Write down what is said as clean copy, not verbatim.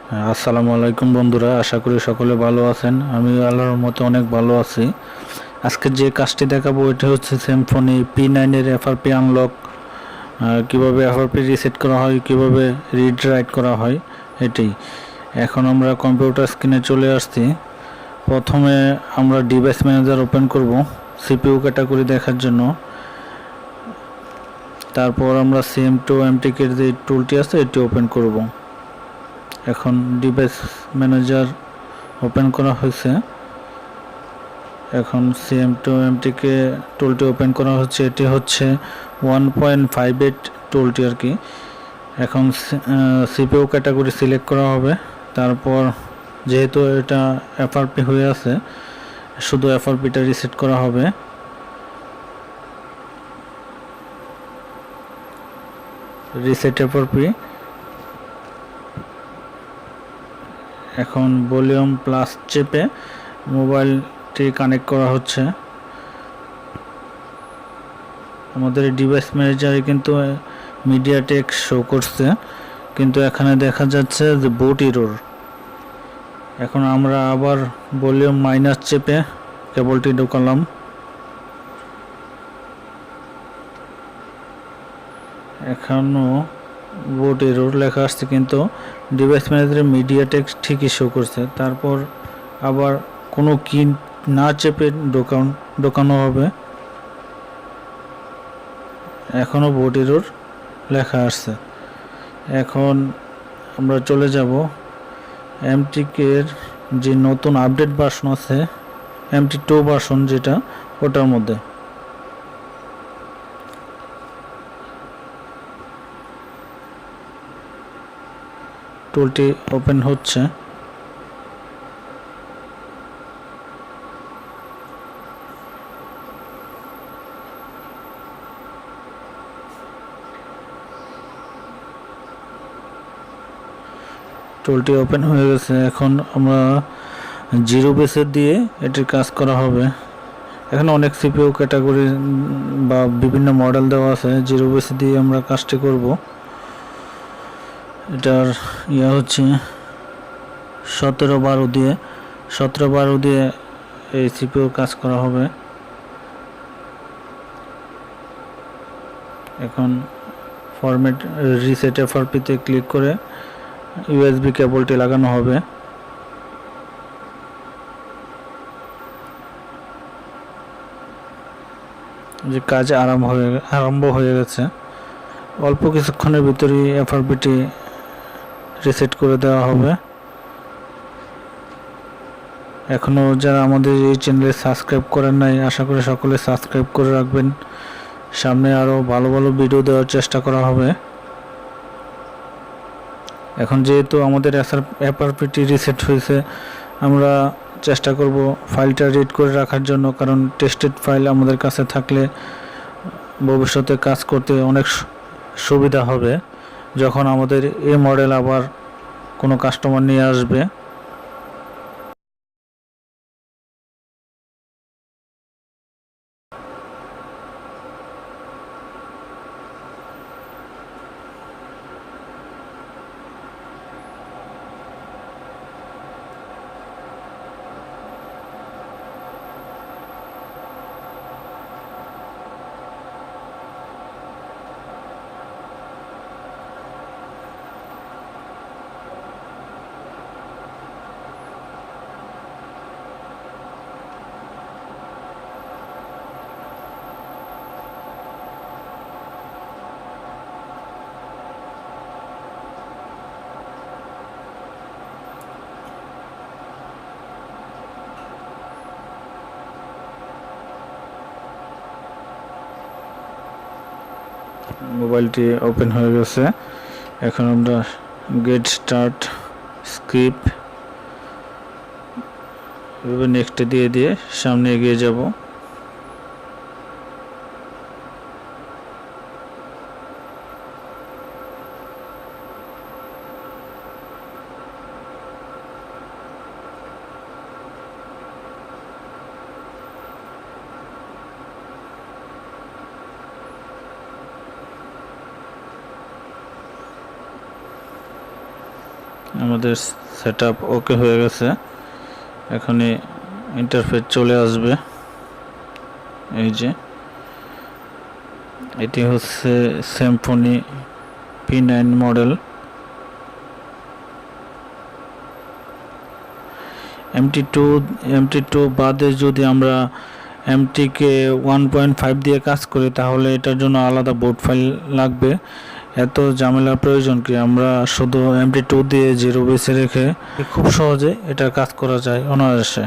আসসালামু আলাইকুম বন্ধুরা, আশা করি সকলে ভালো আছেন। আমি আল্লাহর মতে অনেক ভালো আছি। আজকে যে কাজটি দেখাবো এটা হচ্ছে সিম্ফনি P9 এর এফআরপি আনলক, কীভাবে এফআরপি রিসেট করা হয়, কিভাবে রিড রাইট করা হয় এটাই। এখন আমরা কম্পিউটার স্ক্রিনে চলে আসছি। প্রথমে আমরা ডিভাইস ম্যানেজার ওপেন করব সিপিইউ ক্যাটাগরি দেখার জন্য। তারপর আমরা cm2 এর যে টুলটি আছে এটি ওপেন করব। এখন ডিভাইস ম্যানেজার ওপেন করা হয়েছে। এখন cm2 কে টুলটি ওপেন করা হচ্ছে। এটি হচ্ছে 1.58 টুলটি আর কি। এখন সিপিইউ ক্যাটাগরি সিলেক্ট করা হবে। তারপর যেহেতু এটা এফআরপি হয়ে আছে, শুধু এফআরপিটা রিসেট করা হবে। Reset FRP. এখন ভলিউম প্লাস চেপে মোবাইলটি কানেক্ট করা হচ্ছে। আমাদের ডিভাইস ম্যানেজারে কিন্তু মিডিয়াটেক শো করছে, কিন্তু এখানে দেখা যাচ্ছে যে বুট এরর। এখন আমরা আবার ভলিউম মাইনাস চেপে কেবলটি ঢোকালাম। এখনও বুট এরর লেখা আসছে, কিন্তু ডিভাইস ম্যানেজারে মিডিয়াটেক ঠিকই শো করছে। তারপর আবার কোনো কি না চেপে ঢোকানো হবে। এখনও বুট এরর লেখা আসছে। এখন আমরা চলে যাব এমটিকের যে নতুন আপডেট ভার্সন আছে, MT2 ভার্সন যেটা, ওটার মধ্যে। টুলটি ওপেন হচ্ছে। টুলটি ওপেন হয়ে গেছে। এখন আমরা জিরো বেসের দিয়ে এটির কাজ করা হবে। এখানে অনেক সিপিইউ ক্যাটাগরি বা বিভিন্ন মডেল দেওয়া আছে। জিরো বেস দিয়ে আমরা কাজটি করব। এটার হচ্ছে 17/12 দিয়ে এই সিপিইউ কাজ করা হবে। এখন ফরম্যাট রিসেট এফআরপিতে ক্লিক করে ইউএসবি কেবলটি লাগানো হবে। যে কাজ আরম্ভ হয়ে গেছে। অল্প কিছুক্ষণের ভিতরেই এফআরপিটি রিসেট করে দেওয়া হবে। এখনও যারা আমাদের এই চ্যানেলে সাবস্ক্রাইব করেন নাই, আশা করি সকলে সাবস্ক্রাইব করে রাখবেন। সামনে আরও ভালো ভালো ভিডিও দেওয়ার চেষ্টা করা হবে। এখন যেহেতু আমাদের এফআরপিটি রিসেট হয়েছে, আমরা চেষ্টা করব ফাইলটা রিড করে রাখার জন্য, কারণ টেস্টেড ফাইল আমাদের কাছে থাকলে ভবিষ্যতে কাজ করতে অনেক সুবিধা হবে। যখন আমাদের এই মডেল আবার কোনো কাস্টমার নিয়ে আসবে। মোবাইলটি ওপেন হয়ে গেছে। এখন আমরা গেট স্টার্ট স্কিপ এভাবে নেক্সটে দিয়ে সামনে এগিয়ে যাব। আমাদের সেটআপ ওকে হয়ে গেছে। এখনই ইন্টারফেস চলে আসবে। এই যে এটি হচ্ছে Symphony P9 মডেল। MT2 বাদে যদি আমরা MT-কে 1.5 দিয়ে কাজ করি তাহলে এটার জন্য আলাদা বোর্ড ফাইল লাগবে। এত ঝামেলার প্রয়োজন কি? আমরা শুধু MT2 দিয়ে 0 বেসে রেখে খুব সহজে এটার কাজ করা যায় অনায়াসে।